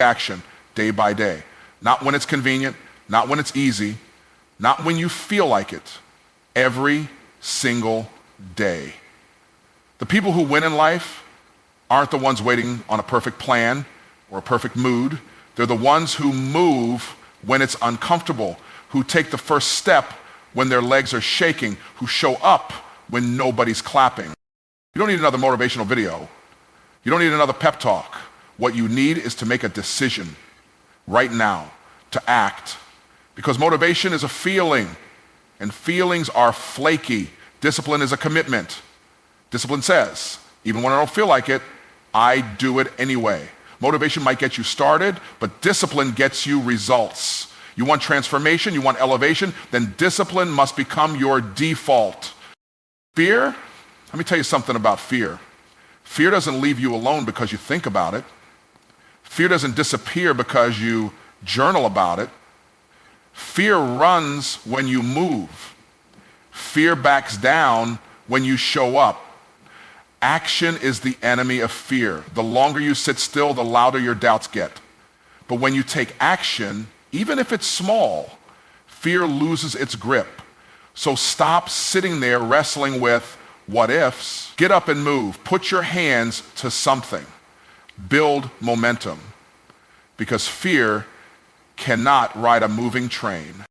action day by day. Not when it's convenient, not when it's easy, not when you feel like it. Every single day. The people who win in life aren't the ones waiting on a perfect plan or a perfect mood. They're the ones who move when it's uncomfortable, who take the first step when their legs are shaking, who show up when nobody's clapping. You don't need another motivational video. You don't need another pep talk. What you need is to make a decision right now to act. Because motivation is a feeling, and feelings are flaky. Discipline is a commitment. Discipline says, even when I don't feel like it, I do it anyway. Motivation might get you started, but discipline gets you results. You want transformation, you want elevation, then discipline must become your default. Fear, let me tell you something about fear. Fear doesn't leave you alone because you think about it. Fear doesn't disappear because you journal about it. Fear runs when you move. Fear backs down when you show up. Action is the enemy of fear. The longer you sit still, the louder your doubts get. But when you take action, even if it's small, fear loses its grip. So stop sitting there wrestling with what ifs. Get up and move. Put your hands to something. Build momentum. Because fear cannot ride a moving train.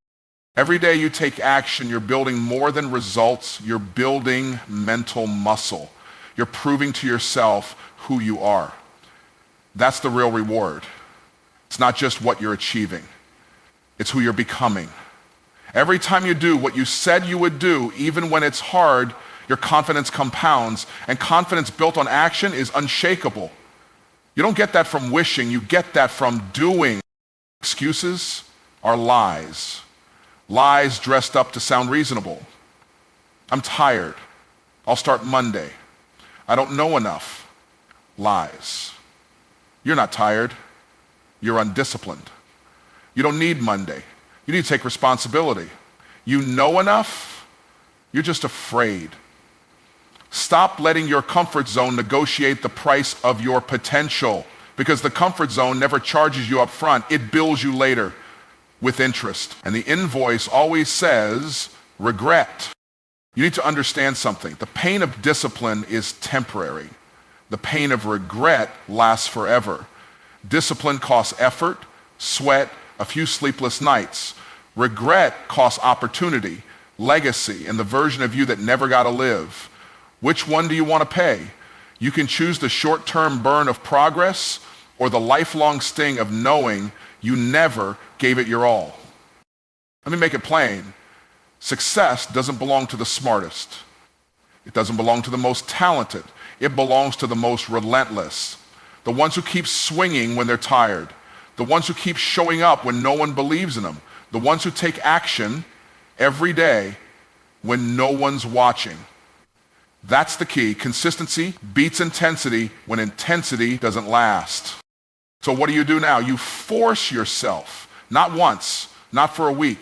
Every day you take action, you're building more than results. You're building mental muscle. You're proving to yourself who you are. That's the real reward. It's not just what you're achieving. It's who you're becoming. Every time you do what you said you would do, even when it's hard, your confidence compounds. And confidence built on action is unshakable. You don't get that from wishing, you get that from doing. Excuses are lies. Lies dressed up to sound reasonable. I'm tired. I'll start Monday. I don't know enough. Lies. You're not tired. You're undisciplined. You don't need Monday. You need to take responsibility. You know enough. You're just afraid. Stop letting your comfort zone negotiate the price of your potential, because the comfort zone never charges you up front. It bills you later with interest. And the invoice always says regret. You need to understand something. The pain of discipline is temporary. The pain of regret lasts forever. Discipline costs effort, sweat, a few sleepless nights. Regret costs opportunity, legacy, and the version of you that never got to live. Which one do you want to pay? You can choose the short-term burn of progress or the lifelong sting of knowing you never gave it your all. Let me make it plain. Success doesn't belong to the smartest. It doesn't belong to the most talented. It belongs to the most relentless. The ones who keep swinging when they're tired. The ones who keep showing up when no one believes in them. The ones who take action every day when no one's watching. That's the key. Consistency beats intensity when intensity doesn't last. So what do you do now? You force yourself, not once, not for a week,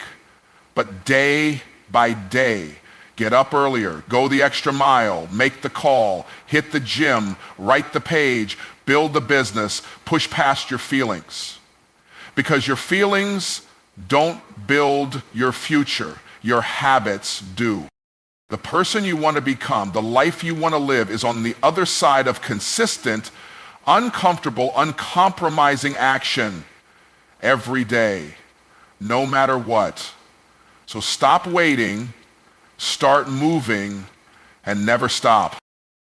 but day by day. Get up earlier, go the extra mile, make the call, hit the gym, write the page, build the business, push past your feelings. Because your feelings don't build your future. Your habits do. The person you want to become, the life you want to live, is on the other side of consistent, uncomfortable, uncompromising action every day, no matter what. So stop waiting, start moving, and never stop.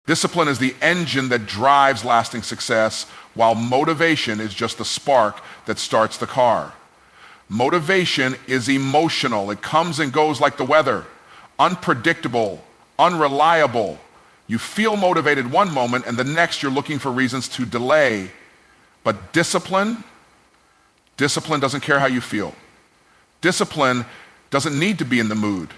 Discipline is the engine that drives lasting success, while motivation is just the spark that starts the car. Motivation is emotional. It comes and goes like the weather. Unpredictable, unreliable. You feel motivated one moment and the next you're looking for reasons to delay. But discipline doesn't care how you feel. Discipline doesn't need to be in the mood.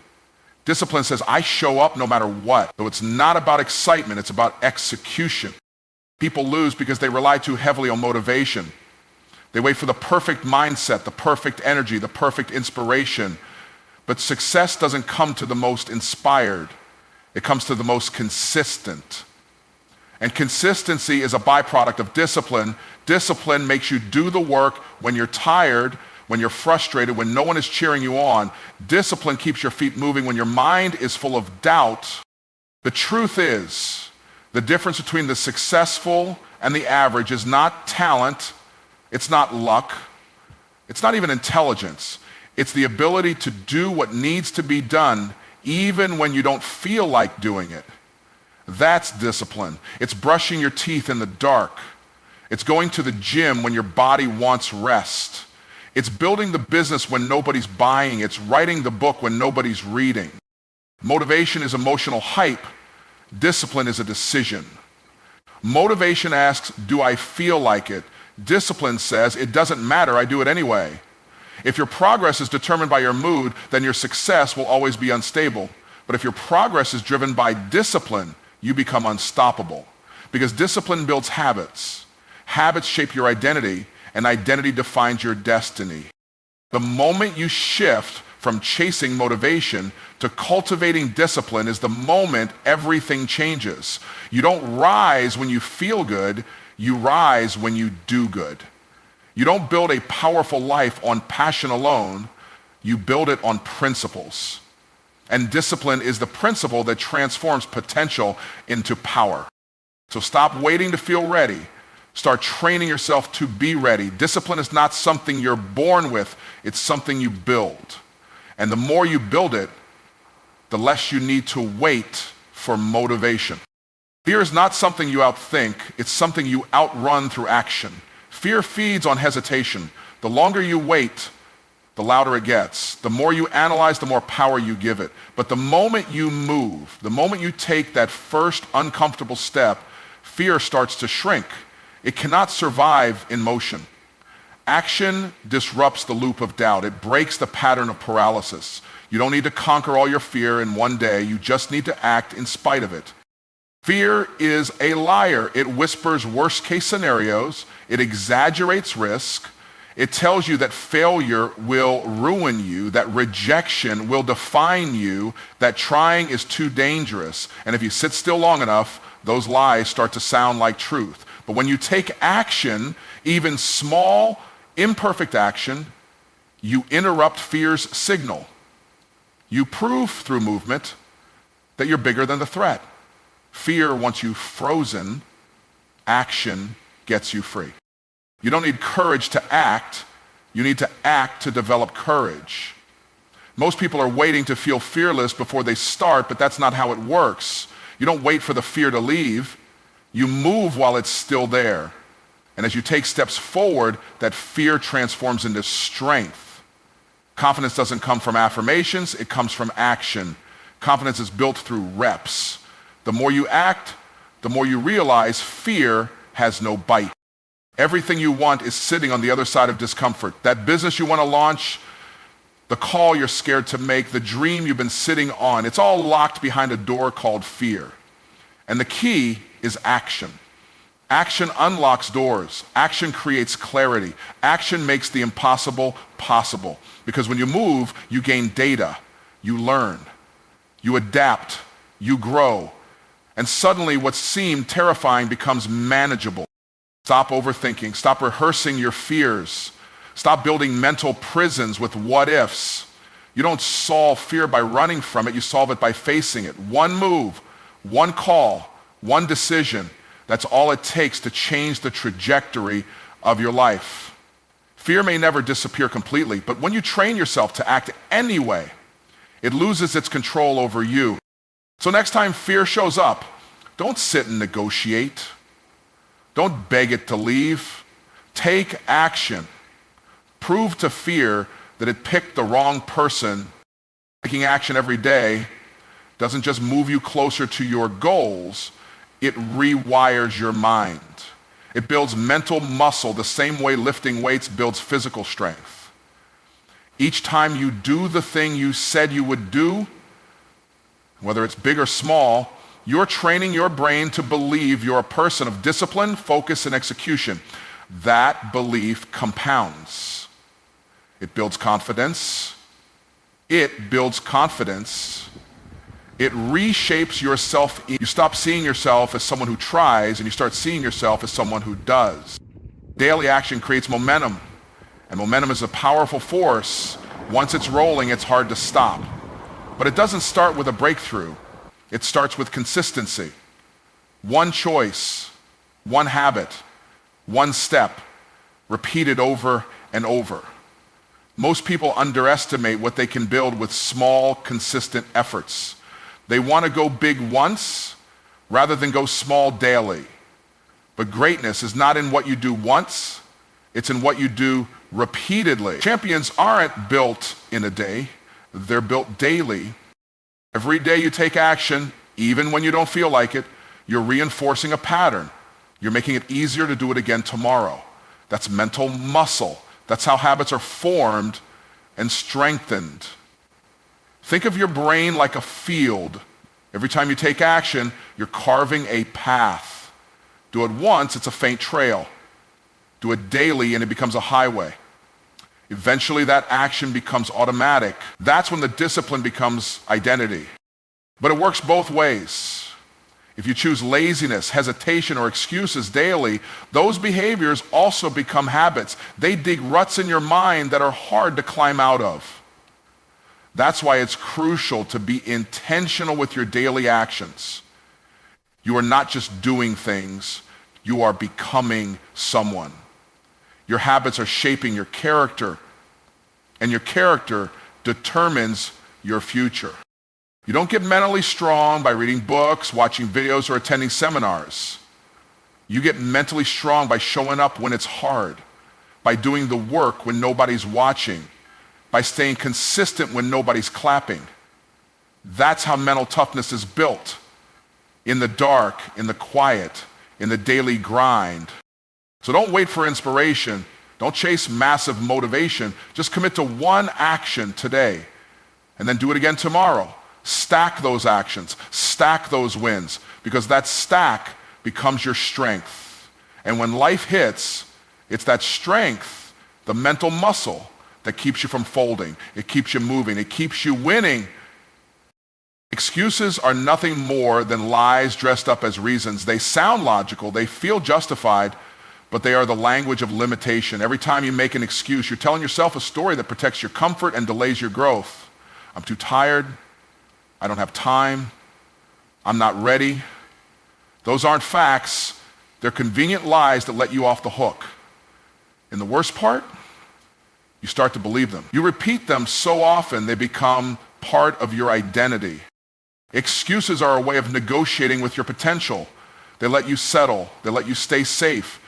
Discipline says, I show up no matter what. So it's not about excitement, it's about execution. People lose because they rely too heavily on motivation. They wait for the perfect mindset, the perfect energy, the perfect inspiration. But success doesn't come to the most inspired. It comes to the most consistent. And consistency is a byproduct of discipline. Discipline makes you do the work when you're tired, when you're frustrated, when no one is cheering you on. Discipline keeps your feet moving when your mind is full of doubt. The truth is, the difference between the successful and the average is not talent, it's not luck, it's not even intelligence. It's the ability to do what needs to be done even when you don't feel like doing it. That's discipline. It's brushing your teeth in the dark. It's going to the gym when your body wants rest. It's building the business when nobody's buying. It's writing the book when nobody's reading. Motivation is emotional hype. Discipline is a decision. Motivation asks, do I feel like it? Discipline says, it doesn't matter, I do it anyway. If your progress is determined by your mood, then your success will always be unstable. But if your progress is driven by discipline, you become unstoppable. Because discipline builds habits. Habits shape your identity, and identity defines your destiny. The moment you shift from chasing motivation to cultivating discipline is the moment everything changes. You don't rise when you feel good, you rise when you do good. You don't build a powerful life on passion alone, you build it on principles. And discipline is the principle that transforms potential into power. So stop waiting to feel ready. Start training yourself to be ready. Discipline is not something you're born with, it's something you build. And the more you build it, the less you need to wait for motivation. Fear is not something you outthink, it's something you outrun through action. Fear feeds on hesitation. The longer you wait, the louder it gets. The more you analyze, the more power you give it. But the moment you move, the moment you take that first uncomfortable step, fear starts to shrink. It cannot survive in motion. Action disrupts the loop of doubt. It breaks the pattern of paralysis. You don't need to conquer all your fear in one day. You just need to act in spite of it. Fear is a liar. It whispers worst-case scenarios. It exaggerates risk. It tells you that failure will ruin you, that rejection will define you, that trying is too dangerous. And if you sit still long enough, those lies start to sound like truth. But when you take action, even small, imperfect action, you interrupt fear's signal. You prove through movement that you're bigger than the threat. Fear wants you frozen. Action gets you free. You don't need courage to act. You need to act to develop courage. Most people are waiting to feel fearless before they start, but that's not how it works. You don't wait for the fear to leave. You move while it's still there. And as you take steps forward, that fear transforms into strength. Confidence doesn't come from affirmations, it comes from action. Confidence is built through reps. The more you act, the more you realize fear has no bite. Everything you want is sitting on the other side of discomfort. That business you want to launch, the call you're scared to make, the dream you've been sitting on, it's all locked behind a door called fear. And the key is action. Action unlocks doors. Action creates clarity. Action makes the impossible possible. Because when you move, you gain data, you learn, you adapt, you grow. And suddenly what seemed terrifying becomes manageable. Stop overthinking. Stop rehearsing your fears. Stop building mental prisons with what ifs. You don't solve fear by running from it. You solve it by facing it. One move, one call, one decision. That's all it takes to change the trajectory of your life. Fear may never disappear completely, but when you train yourself to act anyway, it loses its control over you. So next time fear shows up, don't sit and negotiate. Don't beg it to leave. Take action. Prove to fear that it picked the wrong person. Taking action every day doesn't just move you closer to your goals, it rewires your mind. It builds mental muscle the same way lifting weights builds physical strength. Each time you do the thing you said you would do, whether it's big or small, you're training your brain to believe you're a person of discipline, focus, and execution. That belief compounds. It builds confidence. It builds confidence. It reshapes your self. You stop seeing yourself as someone who tries and you start seeing yourself as someone who does. Daily action creates momentum, and momentum is a powerful force. Once it's rolling, it's hard to stop. But it doesn't start with a breakthrough. It starts with consistency. One choice, one habit, one step, repeated over and over. Most people underestimate what they can build with small, consistent efforts. They want to go big once rather than go small daily. But greatness is not in what you do once, it's in what you do repeatedly. Champions aren't built in a day, they're built daily. Every day you take action, even when you don't feel like it, you're reinforcing a pattern. You're making it easier to do it again tomorrow. That's mental muscle. That's how habits are formed and strengthened. Think of your brain like a field. Every time you take action, you're carving a path. Do it once, it's a faint trail. Do it daily and it becomes a highway. Eventually that action becomes automatic. That's when the discipline becomes identity. But it works both ways. If you choose laziness, hesitation, or excuses daily, those behaviors also become habits. They dig ruts in your mind that are hard to climb out of. That's why it's crucial to be intentional with your daily actions. You are not just doing things, you are becoming someone. Your habits are shaping your character, and your character determines your future. You don't get mentally strong by reading books, watching videos, or attending seminars. You get mentally strong by showing up when it's hard, by doing the work when nobody's watching, by staying consistent when nobody's clapping. That's how mental toughness is built. In the dark, in the quiet, in the daily grind. So don't wait for inspiration. Don't chase massive motivation. Just commit to one action today and then do it again tomorrow. Stack those actions, stack those wins, because that stack becomes your strength. And when life hits, it's that strength, the mental muscle, that keeps you from folding. It keeps you moving. It keeps you winning. Excuses are nothing more than lies dressed up as reasons. They sound logical, they feel justified, but they are the language of limitation. Every time you make an excuse, you're telling yourself a story that protects your comfort and delays your growth. I'm too tired. I don't have time. I'm not ready. Those aren't facts. They're convenient lies that let you off the hook. And the worst part, you start to believe them. You repeat them so often they become part of your identity. Excuses are a way of negotiating with your potential. They let you settle. They let you stay safe.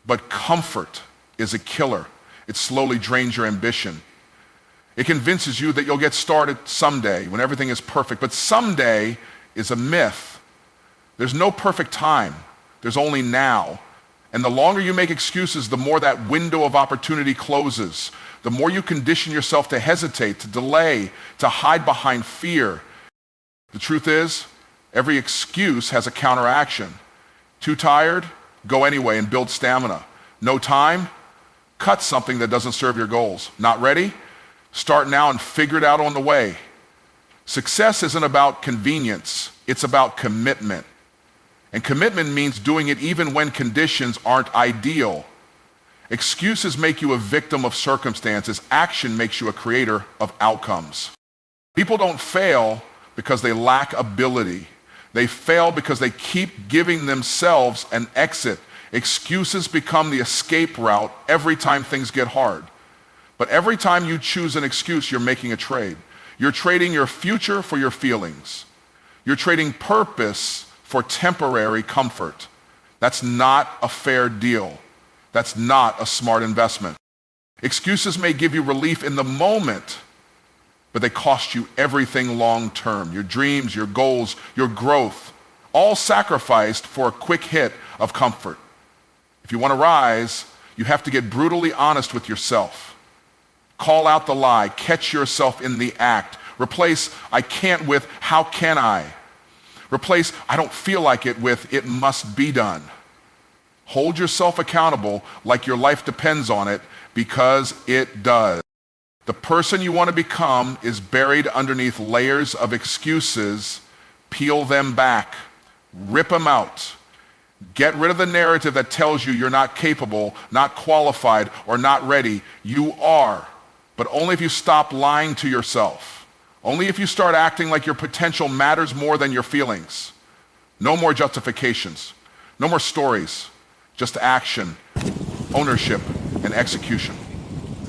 But comfort is a killer. It slowly drains your ambition. It convinces you that you'll get started someday when everything is perfect. But someday is a myth. There's no perfect time. There's only now. And the longer you make excuses, the more that window of opportunity closes. The more you condition yourself to hesitate, to delay, to hide behind fear. The truth is, every excuse has a counteraction. Too tired? Go anyway and build stamina. No time? Cut something that doesn't serve your goals. Not ready? Start now and figure it out on the way. Success isn't about convenience, it's about commitment. And commitment means doing it even when conditions aren't ideal. Excuses make you a victim of circumstances. Action makes you a creator of outcomes. People don't fail because they lack ability. They fail because they keep giving themselves an exit. Excuses become the escape route every time things get hard. But every time you choose an excuse, you're making a trade. You're trading your future for your feelings. You're trading purpose for temporary comfort. That's not a fair deal. That's not a smart investment. Excuses may give you relief in the moment, but they cost you everything long term. Your dreams, your goals, your growth, all sacrificed for a quick hit of comfort. If you want to rise, you have to get brutally honest with yourself. Call out the lie. Catch yourself in the act. Replace "I can't" with "how can I?" Replace "I don't feel like it" with "it must be done." Hold yourself accountable like your life depends on it, because it does. The person you want to become is buried underneath layers of excuses Peel them back. Rip them out. Get rid of the narrative that tells you you're not capable, not qualified, or not ready. You are, but only if you stop lying to yourself. Only if you start acting like your potential matters more than your feelings. No more justifications. No more stories. Just action, ownership, and execution.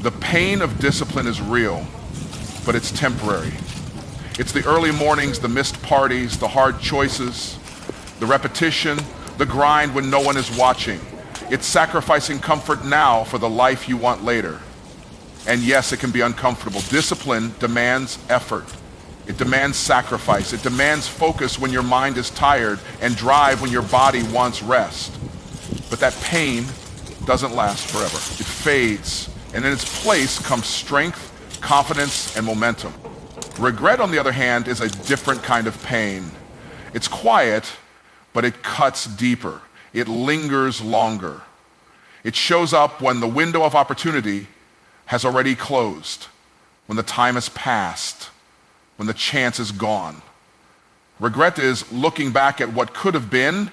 The pain of discipline is real, but it's temporary. It's the early mornings, the missed parties, the hard choices, the repetition, the grind when no one is watching. It's sacrificing comfort now for the life you want later. And yes, it can be uncomfortable. Discipline demands effort. It demands sacrifice. It demands focus when your mind is tired and drive when your body wants rest. But that pain doesn't last forever. It fades, and in its place comes strength, confidence, and momentum. Regret, on the other hand, is a different kind of pain. It's quiet, but it cuts deeper. It lingers longer. It shows up when the window of opportunity has already closed, when the time has passed, when the chance is gone. Regret is looking back at what could have been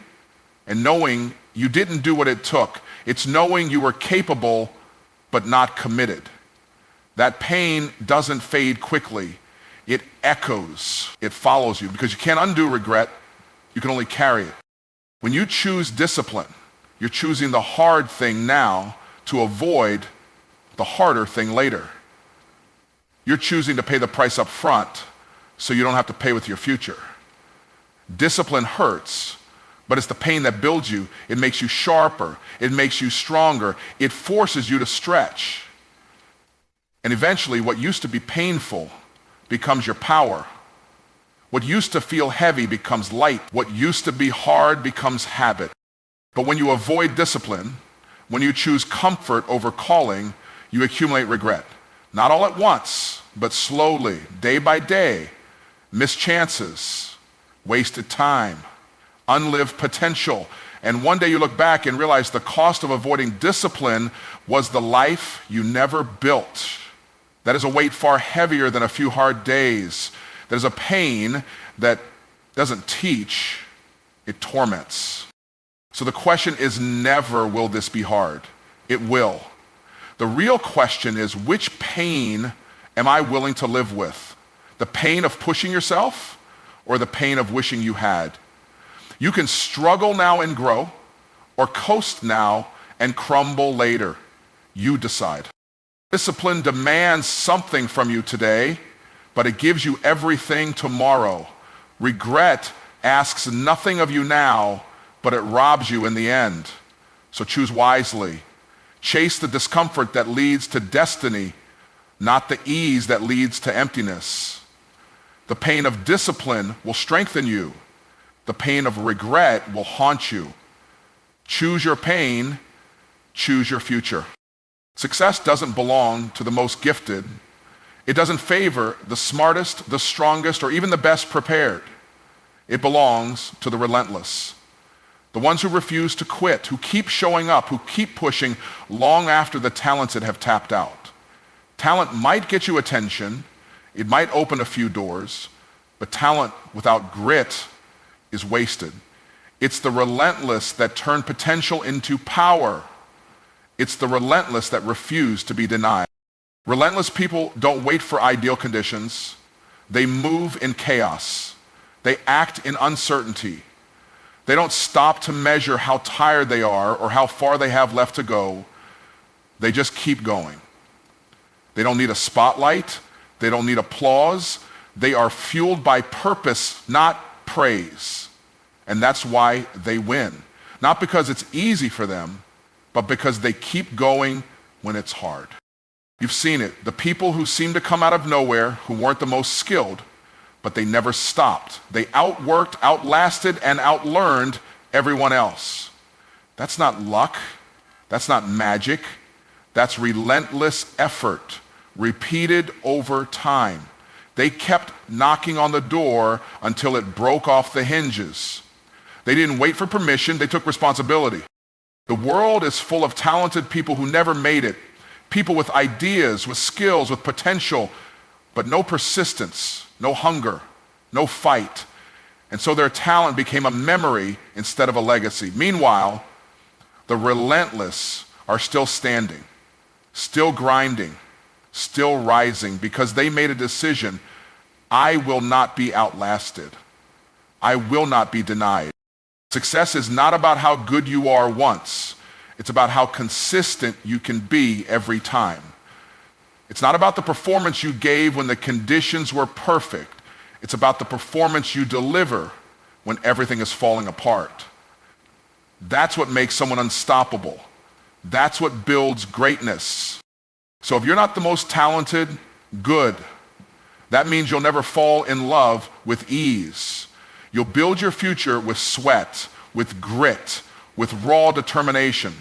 and knowing you didn't do what it took. It's knowing you were capable but not committed. That pain doesn't fade quickly. It echoes. It follows you because you can't undo regret. You can only carry it. When you choose discipline, you're choosing the hard thing now to avoid the harder thing later. You're choosing to pay the price up front so you don't have to pay with your future. Discipline hurts, but it's the pain that builds you. It makes you sharper. It makes you stronger. It forces you to stretch. And eventually, what used to be painful becomes your power. What used to feel heavy becomes light. What used to be hard becomes habit. But when you avoid discipline, when you choose comfort over calling, you accumulate regret. Not all at once, but slowly, day by day. Missed chances, wasted time, unlived potential. And one day you look back and realize the cost of avoiding discipline was the life you never built. That is a weight far heavier than a few hard days. That is a pain that doesn't teach, it torments. So the question is never, will this be hard? It will. The real question is, which pain am I willing to live with? The pain of pushing yourself or the pain of wishing you had? You can struggle now and grow, or coast now and crumble later. You decide. Discipline demands something from you today, but it gives you everything tomorrow. Regret asks nothing of you now, but it robs you in the end. So choose wisely. Chase the discomfort that leads to destiny, not the ease that leads to emptiness. The pain of discipline will strengthen you. The pain of regret will haunt you. Choose your pain, choose your future. Success doesn't belong to the most gifted. It doesn't favor the smartest, the strongest, or even the best prepared. It belongs to the relentless. The ones who refuse to quit, who keep showing up, who keep pushing long after the talented have tapped out. Talent might get you attention. It might open a few doors, but talent without grit is wasted. It's the relentless that turn potential into power. It's the relentless that refuse to be denied. Relentless people don't wait for ideal conditions. They move in chaos. They act in uncertainty. They don't stop to measure how tired they are or how far they have left to go. They just keep going. They don't need a spotlight. They don't need applause. They are fueled by purpose, not praise. And that's why they win. Not because it's easy for them, but because they keep going when it's hard. You've seen it. The people who seem to come out of nowhere, who weren't the most skilled, but they never stopped. They outworked, outlasted, and outlearned everyone else. That's not luck. That's not magic. That's relentless effort, repeated over time. They kept knocking on the door until it broke off the hinges. They didn't wait for permission. They took responsibility. The world is full of talented people who never made it. People with ideas, with skills, with potential, but no persistence, no hunger, no fight. And so their talent became a memory instead of a legacy. Meanwhile, the relentless are still standing, still grinding, still rising because they made a decision. I will not be outlasted. I will not be denied. Success is not about how good you are once. It's about how consistent you can be every time. It's not about the performance you gave when the conditions were perfect. It's about the performance you deliver when everything is falling apart. That's what makes someone unstoppable. That's what builds greatness. So if you're not the most talented, good. That means you'll never fall in love with ease. You'll build your future with sweat, with grit, with raw determination.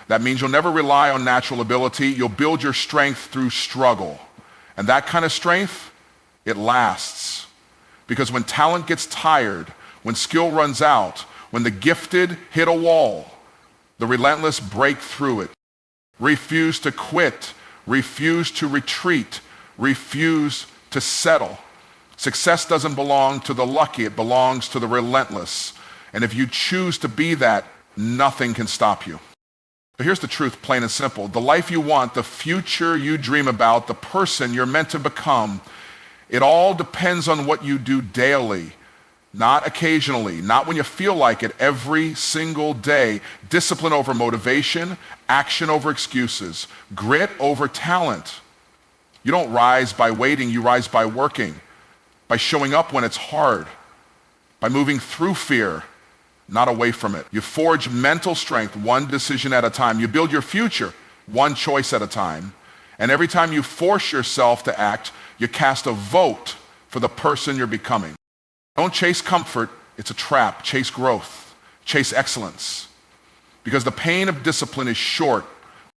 That means you'll never rely on natural ability. You'll build your strength through struggle. And that kind of strength, it lasts. Because when talent gets tired, when skill runs out, when the gifted hit a wall, the relentless break through it. Refuse to quit, refuse to retreat, refuse to settle. Success doesn't belong to the lucky, it belongs to the relentless. And if you choose to be that, nothing can stop you. But here's the truth, plain and simple. The life you want, the future you dream about, the person you're meant to become, it all depends on what you do daily, not occasionally, not when you feel like it, every single day. Discipline over motivation, action over excuses, grit over talent. You don't rise by waiting, you rise by working, by showing up when it's hard, by moving through fear, not away from it. You forge mental strength one decision at a time. You build your future one choice at a time. And every time you force yourself to act, you cast a vote for the person you're becoming. Don't chase comfort, it's a trap. Chase growth, chase excellence. Because the pain of discipline is short,